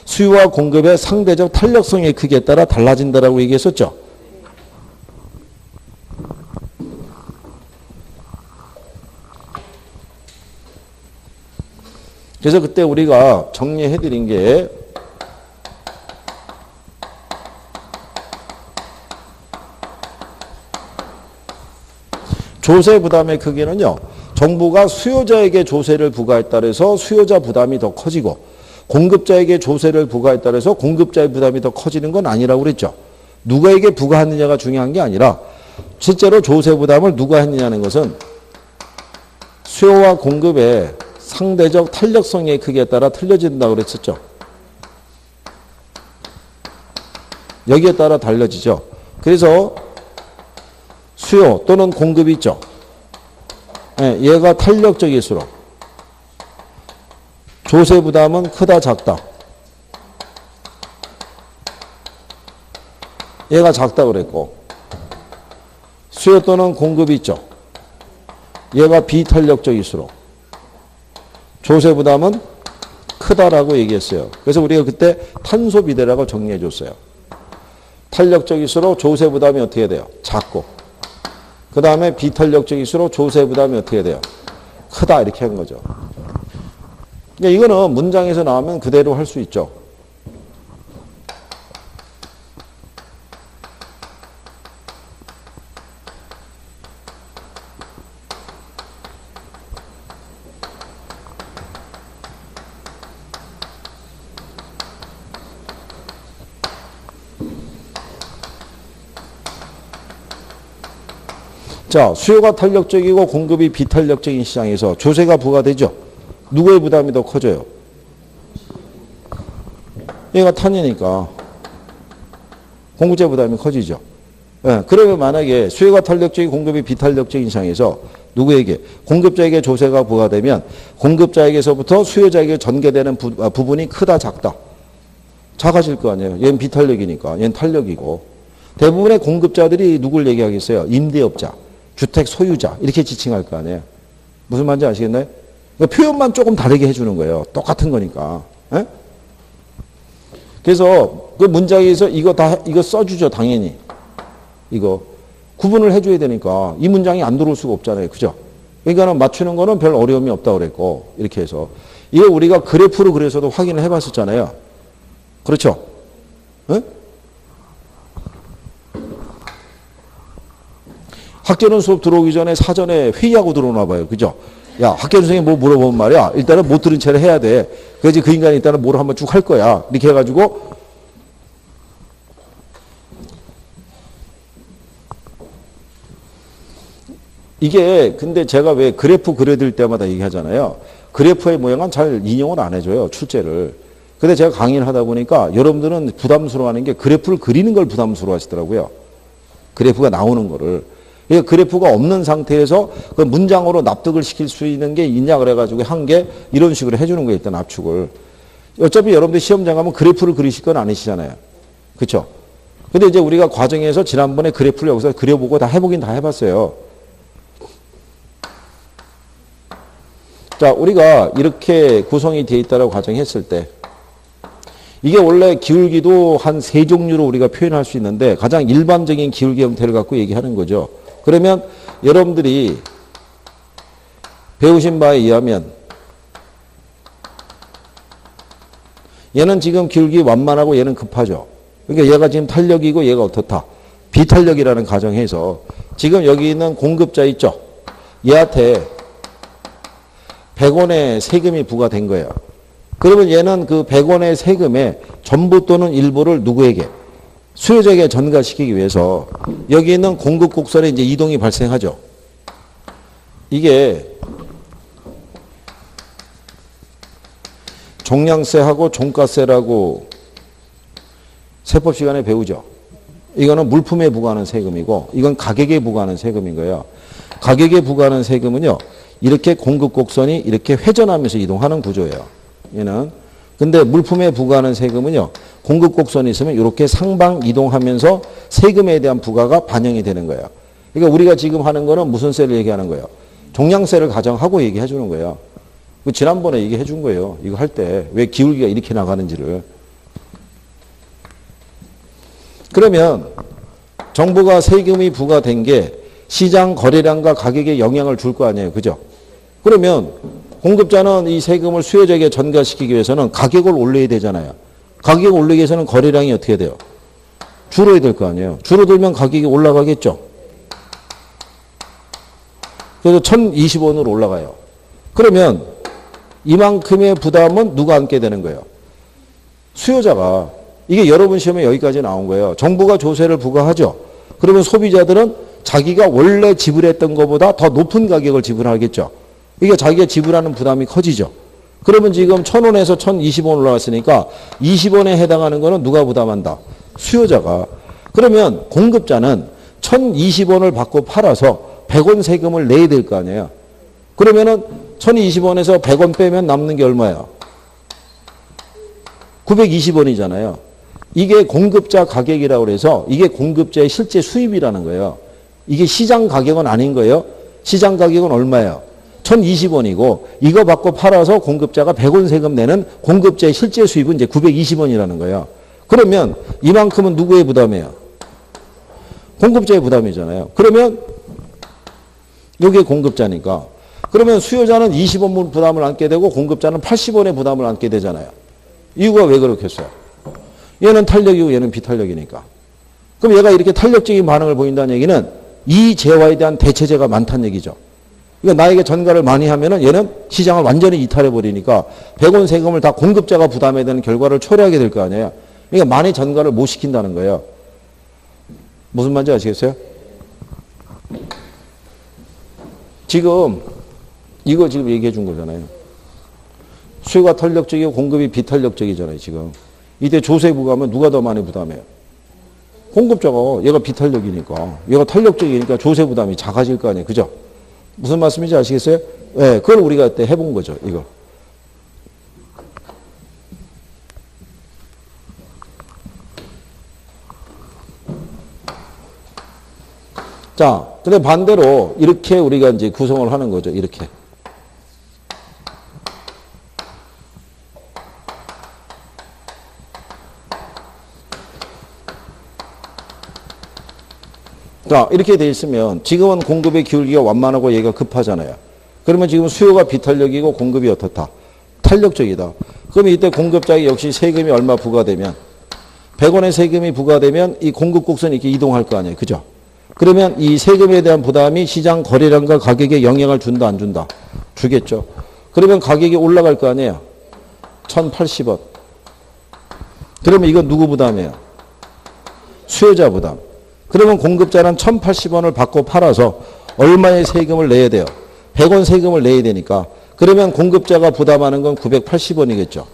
수요와 공급의 상대적 탄력성의 크기에 따라 달라진다라고 얘기했었죠. 그래서 그때 우리가 정리해드린 게 조세 부담의 크기는요. 정부가 수요자에게 조세를 부과했다 해서 수요자 부담이 더 커지고 공급자에게 조세를 부과했다 해서 공급자의 부담이 더 커지는 건 아니라고 그랬죠. 누구에게 부과했느냐가 중요한 게 아니라 실제로 조세 부담을 누가 했느냐는 것은 수요와 공급의 상대적 탄력성의 크기에 따라 틀려진다고 그랬었죠. 여기에 따라 달라지죠. 그래서 수요 또는 공급이 있죠. 얘가 탄력적일수록 조세 부담은 크다 작다. 얘가 작다 그랬고 수요 또는 공급이 있죠. 얘가 비탄력적일수록 조세 부담은 크다라고 얘기했어요. 그래서 우리가 그때 탄소 비례라고 정리해 줬어요. 탄력적일수록 조세 부담이 어떻게 돼요? 작고 그 다음에 비탄력적일수록 조세 부담이 어떻게 돼요? 크다 이렇게 한 거죠. 그러니까 이거는 문장에서 나오면 그대로 할 수 있죠. 자, 수요가 탄력적이고 공급이 비탄력적인 시장에서 조세가 부과되죠. 누구의 부담이 더 커져요? 얘가 탄이니까 공급자 부담이 커지죠. 네, 그러면 만약에 수요가 탄력적이고 공급이 비탄력적인 시장에서 누구에게? 공급자에게 조세가 부과되면 공급자에게서부터 수요자에게 전개되는 부분이 크다 작다? 작아질 거 아니에요. 얘는 비탄력이니까 얘는 탄력이고 대부분의 공급자들이 누굴 얘기하겠어요? 임대업자. 주택 소유자 이렇게 지칭할 거 아니에요. 무슨 말인지 아시겠나요? 그러니까 표현만 조금 다르게 해주는 거예요. 똑같은 거니까. 에? 그래서 그 문장에서 이거 써주죠. 당연히. 이거 구분을 해줘야 되니까 이 문장이 안 들어올 수가 없잖아요. 그죠? 그러니까는 맞추는 거는 별 어려움이 없다고 그랬고 이렇게 해서 이거 우리가 그래프로 그래서도 확인을 해봤었잖아요. 그렇죠? 에? 학교는 수업 들어오기 전에 사전에 회의하고 들어오나 봐요. 그죠? 야, 학교 선생님 뭐 물어보면 말이야. 일단은 못 들은 채를 해야 돼. 그래야지 그 인간이 일단은 뭐를 한번 쭉 할 거야. 이렇게 해가지고 이게 근데 제가 왜 그래프 그려드릴 때마다 얘기하잖아요. 그래프의 모양은 잘 인용을 안 해줘요. 출제를. 근데 제가 강의를 하다 보니까 여러분들은 부담스러워하는 게 그래프를 그리는 걸 부담스러워 하시더라고요. 그래프가 나오는 거를. 그래프가 없는 상태에서 그 문장으로 납득을 시킬 수 있는 게 있냐 그래가지고 한 게 이런 식으로 해주는 거예요. 일단 압축을. 어차피 여러분들 시험장 가면 그래프를 그리실 건 아니시잖아요. 그렇죠? 근데 이제 우리가 과정에서 지난번에 그래프를 여기서 그려보고 다 해보긴 다 해봤어요. 자, 우리가 이렇게 구성이 되어 있다라고 가정했을 때 이게 원래 기울기도 한 세 종류로 우리가 표현할 수 있는데 가장 일반적인 기울기 형태를 갖고 얘기하는 거죠. 그러면 여러분들이 배우신 바에 의하면 얘는 지금 기울기 완만하고 얘는 급하죠. 그러니까 얘가 지금 탄력이고 얘가 어떻다. 비탄력이라는 가정에서 지금 여기 있는 공급자 있죠. 얘한테 100원의 세금이 부과된 거예요. 그러면 얘는 그 100원의 세금의 전부 또는 일부를 누구에게? 수요자에게 전가시키기 위해서 여기 있는 공급 곡선에 이제 이동이 발생하죠. 이게 종량세하고 종가세라고 세법 시간에 배우죠. 이거는 물품에 부과하는 세금이고 이건 가격에 부과하는 세금인 거예요. 가격에 부과하는 세금은요. 이렇게 공급 곡선이 이렇게 회전하면서 이동하는 구조예요. 얘는. 근데 물품에 부과하는 세금은요. 공급 곡선이 있으면 이렇게 상방 이동하면서 세금에 대한 부과가 반영이 되는 거예요. 그러니까 우리가 지금 하는 거는 무슨 세를 얘기하는 거예요? 종량세를 가정하고 얘기해 주는 거예요. 지난번에 얘기해 준 거예요. 이거 할 때 왜 기울기가 이렇게 나가는지를. 그러면 정부가 세금이 부과된 게 시장 거래량과 가격에 영향을 줄 거 아니에요. 그죠? 그러면 공급자는 이 세금을 수요자에게 전가시키기 위해서는 가격을 올려야 되잖아요. 가격을 올리기 위해서는 거래량이 어떻게 돼요? 줄어야 될 거 아니에요. 줄어들면 가격이 올라가겠죠. 그래서 1,020원으로 올라가요. 그러면 이만큼의 부담은 누가 안게 되는 거예요? 수요자가. 이게 여러분 시험에 여기까지 나온 거예요. 정부가 조세를 부과하죠. 그러면 소비자들은 자기가 원래 지불했던 것보다 더 높은 가격을 지불하겠죠. 이게 자기가 지불하는 부담이 커지죠. 그러면 지금 1,000원에서 1,020원 올라왔으니까 20원에 해당하는 거는 누가 부담한다? 수요자가. 그러면 공급자는 1,020원을 받고 팔아서 100원 세금을 내야 될 거 아니에요. 그러면은 1,020원에서 100원 빼면 남는 게 얼마예요? 920원이잖아요. 이게 공급자 가격이라고 해서 이게 공급자의 실제 수입이라는 거예요. 이게 시장 가격은 아닌 거예요. 시장 가격은 얼마예요? 1,020원이고 이거 받고 팔아서 공급자가 100원 세금 내는 공급자의 실제 수입은 이제 920원이라는 거예요. 그러면 이만큼은 누구의 부담이에요? 공급자의 부담이잖아요. 그러면 이게 공급자니까. 그러면 수요자는 20원 부담을 안게 되고 공급자는 80원의 부담을 안게 되잖아요. 이유가 왜 그렇겠어요? 얘는 탄력이고 얘는 비탄력이니까. 그럼 얘가 이렇게 탄력적인 반응을 보인다는 얘기는 이 재화에 대한 대체재가 많다는 얘기죠. 그러니까 나에게 전가를 많이 하면은 얘는 시장을 완전히 이탈해 버리니까 100원 세금을 다 공급자가 부담해야 되는 결과를 초래하게 될 거 아니에요. 그러니까 많이 전가를 못 시킨다는 거예요. 무슨 말인지 아시겠어요? 지금 이거 지금 얘기해 준 거잖아요. 수요가 탄력적이고 공급이 비탄력적이잖아요. 지금. 이때 조세 부과하면 누가 더 많이 부담해요? 공급자가. 얘가 비탄력이니까. 얘가 탄력적이니까 조세 부담이 작아질 거 아니에요. 그죠? 무슨 말씀인지 아시겠어요? 네, 그걸 우리가 그때 해본 거죠. 이거. 자, 근데 반대로 이렇게 우리가 이제 구성을 하는 거죠. 이렇게. 자, 이렇게 돼 있으면 지금은 공급의 기울기가 완만하고 얘가 급하잖아요. 그러면 지금 수요가 비탄력이고 공급이 어떻다? 탄력적이다. 그러면 이때 공급자에게 역시 세금이 얼마 부과되면 100원의 세금이 부과되면 이 공급 곡선이 이렇게 이동할 거 아니에요. 그죠? 그러면 이 세금에 대한 부담이 시장 거래량과 가격에 영향을 준다 안 준다? 주겠죠. 그러면 가격이 올라갈 거 아니에요. 1,080원. 그러면 이건 누구 부담이에요? 수요자 부담. 그러면 공급자는 1,080원을 받고 팔아서 얼마의 세금을 내야 돼요? 100원 세금을 내야 되니까. 그러면 공급자가 부담하는 건 980원이겠죠.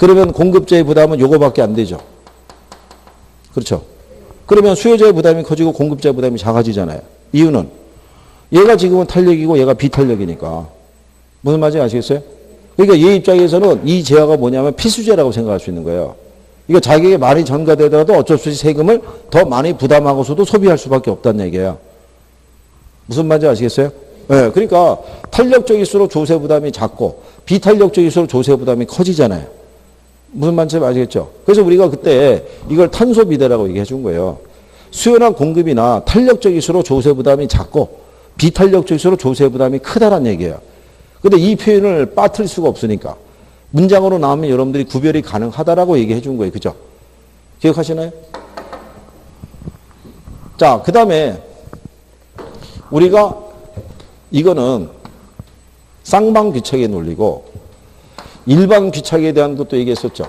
그러면 공급자의 부담은 요거밖에 안 되죠. 그렇죠. 그러면 수요자의 부담이 커지고 공급자의 부담이 작아지잖아요. 이유는 얘가 지금은 탄력이고 얘가 비탄력이니까. 무슨 말인지 아시겠어요? 그러니까 얘 입장에서는 이 재화가 뭐냐면 필수재라고 생각할 수 있는 거예요. 이거 자기에게 많이 전가되더라도 어쩔 수 없이 세금을 더 많이 부담하고서도 소비할 수밖에 없다는 얘기예요. 무슨 말인지 아시겠어요? 네, 그러니까 탄력적일수록 조세 부담이 작고 비탄력적일수록 조세 부담이 커지잖아요. 무슨 말인지 아시겠죠? 그래서 우리가 그때 이걸 탄소 비대라고 얘기해 준 거예요. 수요나 공급이나 탄력적일수록 조세 부담이 작고 비탄력적일수록 조세 부담이 크다란 얘기예요. 근데 이 표현을 빠뜨릴 수가 없으니까 문장으로 나오면 여러분들이 구별이 가능하다라고 얘기해 준 거예요. 그죠? 기억하시나요? 자, 그 다음에 우리가 이거는 쌍방귀착의 논리고 일반 귀착에 대한 것도 얘기했었죠.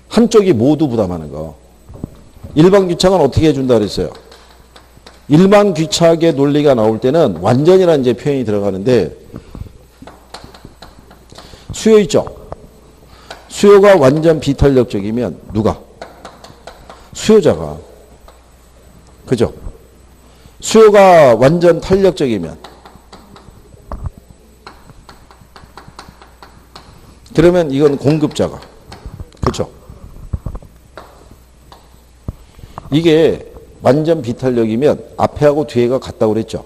한쪽이 모두 부담하는 거. 일반 귀착은 어떻게 해준다 그랬어요? 일반 귀착의 논리가 나올 때는 완전이라는 이제 표현이 들어가는데 수요 있죠? 수요가 완전 비탄력적이면 누가? 수요자가. 그죠? 수요가 완전 탄력적이면 그러면 이건 공급자가. 그렇죠? 이게 완전 비탄력이면 앞에하고 뒤에가 같다고 그랬죠.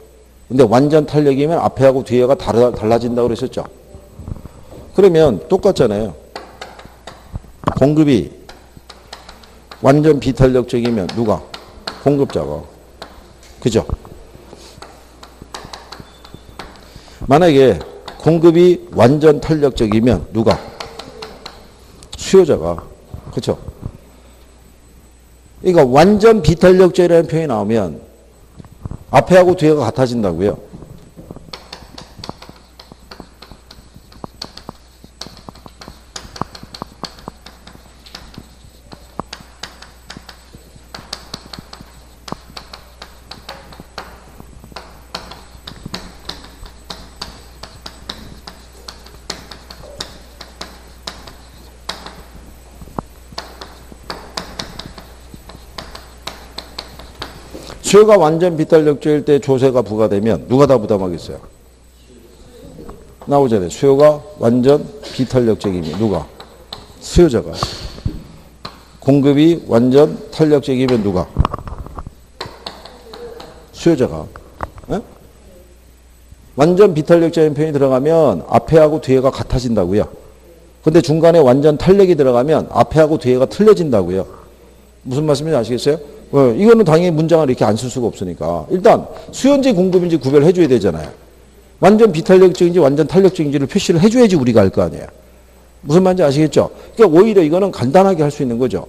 근데 완전 탄력이면 앞에하고 뒤에가 달라진다고 그랬었죠. 그러면 똑같잖아요. 공급이 완전 비탄력적이면 누가? 공급자가. 그죠? 만약에 공급이 완전 탄력적이면 누가? 수요자가. 그렇죠? 그러니까 완전 비탄력적이라는 표현이 나오면 앞에하고 뒤에가 같아진다고요. 수요가 완전 비탄력적일 때 조세가 부과되면 누가 다 부담하겠어요? 나오잖아요. 수요가 완전 비탄력적이면 누가? 수요자가. 공급이 완전 탄력적이면 누가? 수요자가. 에? 완전 비탄력적인 표현이 들어가면 앞에하고 뒤에가 같아진다고요. 근데 중간에 완전 탄력이 들어가면 앞에하고 뒤에가 틀려진다고요. 무슨 말씀인지 아시겠어요? 이거는 당연히 문장을 이렇게 안 쓸 수가 없으니까. 일단 수요인지 공급인지 구별해 줘야 되잖아요. 완전 비탄력적인지 완전 탄력적인지를 표시를 해줘야지 우리가 알 거 아니에요. 무슨 말인지 아시겠죠? 그러니까 오히려 이거는 간단하게 할 수 있는 거죠.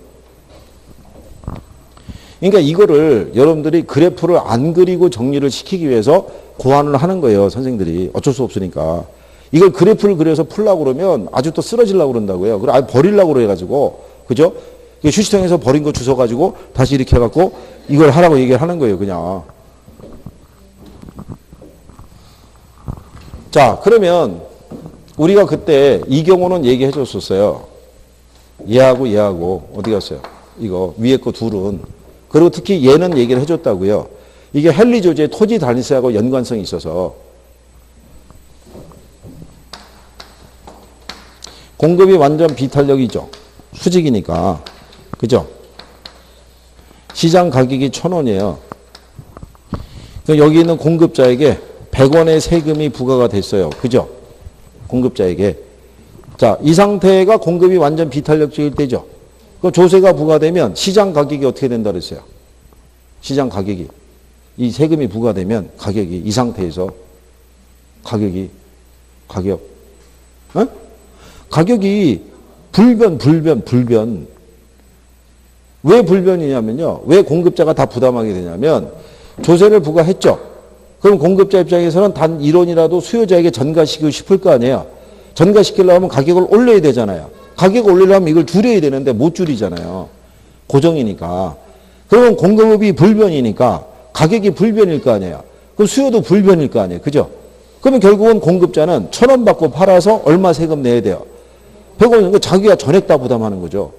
그러니까 이거를 여러분들이 그래프를 안 그리고 정리를 시키기 위해서 고안을 하는 거예요. 선생님들이. 어쩔 수 없으니까. 이걸 그래프를 그려서 풀려고 그러면 아주 또 쓰러지려고 그런다고요. 그래, 아예 버리려고 그래가지고. 그죠? 휴지통에서 버린 거 주워가지고 다시 이렇게 해갖고 이걸 하라고 얘기를 하는 거예요, 그냥. 자, 그러면 우리가 그때 이 경우는 얘기해 줬었어요. 얘하고 어디 갔어요? 이거 위에 거 둘은. 그리고 특히 얘는 얘기를 해줬다고요. 이게 헨리 조지의 토지 단위세하고 연관성이 있어서 공급이 완전 비탄력이죠. 수직이니까. 그죠? 시장 가격이 1,000원이에요. 여기 있는 공급자에게 100원의 세금이 부과가 됐어요. 그죠? 공급자에게. 자, 이 상태가 공급이 완전 비탄력적일 때죠. 그 조세가 부과되면 시장 가격이 어떻게 된다 그랬어요? 시장 가격이. 이 세금이 부과되면 가격이 이 상태에서 가격. 어? 가격이 불변. 왜 불변이냐면요. 왜 공급자가 다 부담하게 되냐면 조세를 부과했죠. 그럼 공급자 입장에서는 단 1원이라도 수요자에게 전가시키고 싶을 거 아니에요. 전가시키려면 가격을 올려야 되잖아요. 가격을 올리려면 이걸 줄여야 되는데 못 줄이잖아요. 고정이니까. 그러면 공급이 불변이니까 가격이 불변일 거 아니에요. 그럼 수요도 불변일 거 아니에요. 그죠? 그러면 결국은 공급자는 1,000원 받고 팔아서 얼마 세금 내야 돼요? 100원, 그 자기가 전액 다 부담하는 거죠.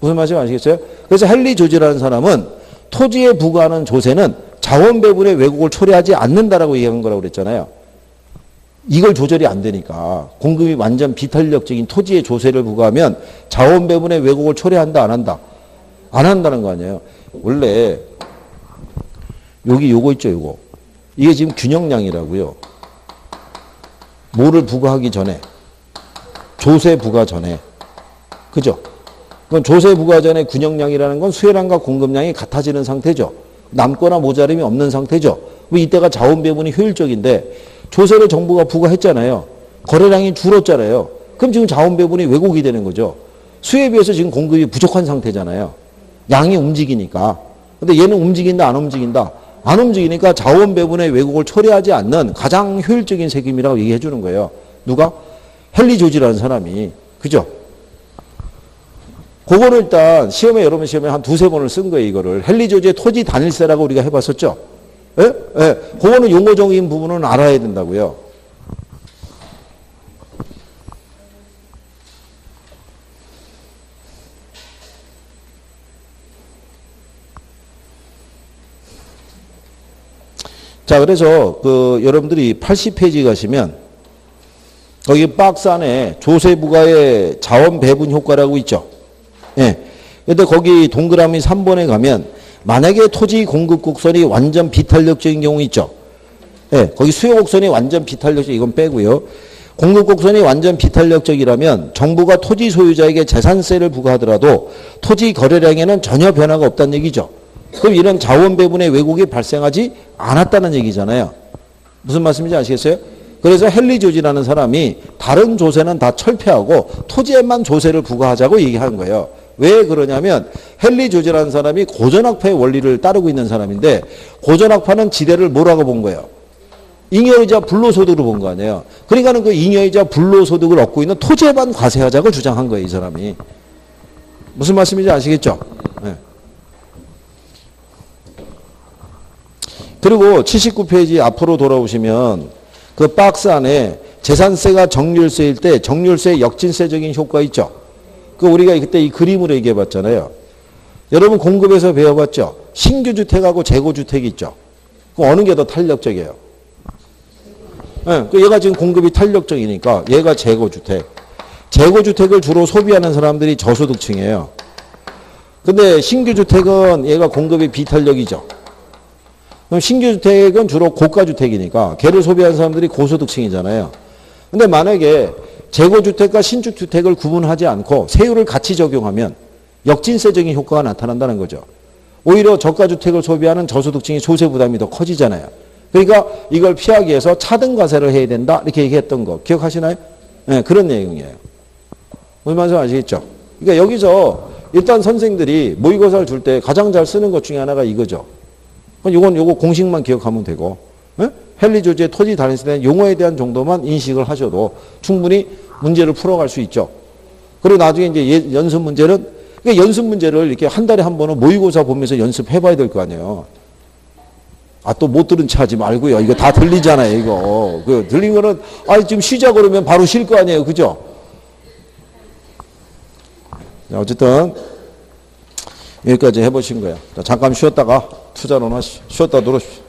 무슨 말인지 아시겠어요? 그래서 헨리 조지라는 사람은 토지에 부과하는 조세는 자원 배분의 왜곡을 초래하지 않는다라고 얘기한 거라고 그랬잖아요. 이걸 조절이 안 되니까 공급이 완전 비탄력적인 토지에 조세를 부과하면 자원 배분의 왜곡을 초래한다, 안 한다? 안 한다는 거 아니에요. 원래 여기 요거 있죠, 요거. 이게 지금 균형량이라고요. 뭐를 부과하기 전에, 조세 부과 전에, 그죠? 그건 조세 부과 전에 균형량이라는 건 수요량과 공급량이 같아지는 상태죠. 남거나 모자림이 없는 상태죠. 이때가 자원 배분이 효율적인데 조세를 정부가 부과했잖아요. 거래량이 줄었잖아요. 그럼 지금 자원 배분이 왜곡이 되는 거죠. 수요에 비해서 지금 공급이 부족한 상태잖아요. 양이 움직이니까. 근데 얘는 움직인다, 안 움직인다? 안 움직이니까 자원 배분의 왜곡을 초래하지 않는 가장 효율적인 세금이라고 얘기해 주는 거예요. 누가? 헨리 조지라는 사람이. 그죠? 그거를 일단 여러분 시험에 한 두세 번을 쓴 거예요, 이거를. 헨리 조지의 토지 단일세라고 우리가 해봤었죠? 예? 예. 그거는 용어적인 부분은 알아야 된다고요. 자, 그래서 여러분들이 80페이지 가시면 거기 박스 안에 조세 부과의 자원 배분 효과라고 있죠. 예. 근데 거기 동그라미 3번에 가면 만약에 토지 공급 곡선이 완전 비탄력적인 경우 있죠. 예. 거기 수요 곡선이 완전 비탄력적, 이건 빼고요. 공급 곡선이 완전 비탄력적이라면 정부가 토지 소유자에게 재산세를 부과하더라도 토지 거래량에는 전혀 변화가 없다는 얘기죠. 그럼 이런 자원 배분의 왜곡이 발생하지 않았다는 얘기잖아요. 무슨 말씀인지 아시겠어요? 그래서 헨리 조지라는 사람이 다른 조세는 다 철폐하고 토지에만 조세를 부과하자고 얘기한 거예요. 왜 그러냐면 헨리 조지라는 사람이 고전학파의 원리를 따르고 있는 사람인데 고전학파는 지대를 뭐라고 본 거예요? 잉여이자 불로소득으로 본 거 아니에요. 그러니까는 그 잉여이자 불로소득을 얻고 있는 토지에만 과세하자고 주장한 거예요, 이 사람이. 무슨 말씀인지 아시겠죠? 네. 그리고 79페이지 앞으로 돌아오시면 그 박스 안에 재산세가 정률세일 때 정률세의 역진세적인 효과 있죠. 그 우리가 그때 이 그림으로 얘기해 봤잖아요. 여러분 공급에서 배워봤죠. 신규 주택하고 재고 주택이 있죠. 그 어느 게 더 탄력적이에요? 네, 얘가 지금 공급이 탄력적이니까 얘가 재고 주택. 재고 주택을 주로 소비하는 사람들이 저소득층이에요. 근데 신규 주택은 얘가 공급이 비탄력이죠. 그럼 신규 주택은 주로 고가 주택이니까 걔를 소비하는 사람들이 고소득층이잖아요. 근데 만약에 재고 주택과 신축 주택을 구분하지 않고 세율을 같이 적용하면 역진세적인 효과가 나타난다는 거죠. 오히려 저가 주택을 소비하는 저소득층이 조세 부담이 더 커지잖아요. 그러니까 이걸 피하기 위해서 차등과세를 해야 된다 이렇게 얘기했던 거 기억하시나요? 네, 그런 내용이에요. 무슨 말인지 아시겠죠? 그러니까 여기서 일단 선생들이 모의고사를 줄 때 가장 잘 쓰는 것 중에 하나가 이거죠. 요거 공식만 기억하면 되고, 네? 헨리 조지의 토지 단일세에 대한 용어에 대한 정도만 인식을 하셔도 충분히 문제를 풀어갈 수 있죠. 그리고 나중에 이제 연습 문제는, 그러니까 연습 문제를 이렇게 한 달에 한 번은 모의고사 보면서 연습해봐야 될 거 아니에요. 또 못 들은 체 하지 말고요. 이거 다 들리잖아요, 이거. 들린 거는, 지금 쉬자 그러면 바로 쉴 거 아니에요. 그죠? 어쨌든, 여기까지 해보신 거예요. 잠깐 쉬었다가 투자론 하시죠. 쉬었다 들어오십시오.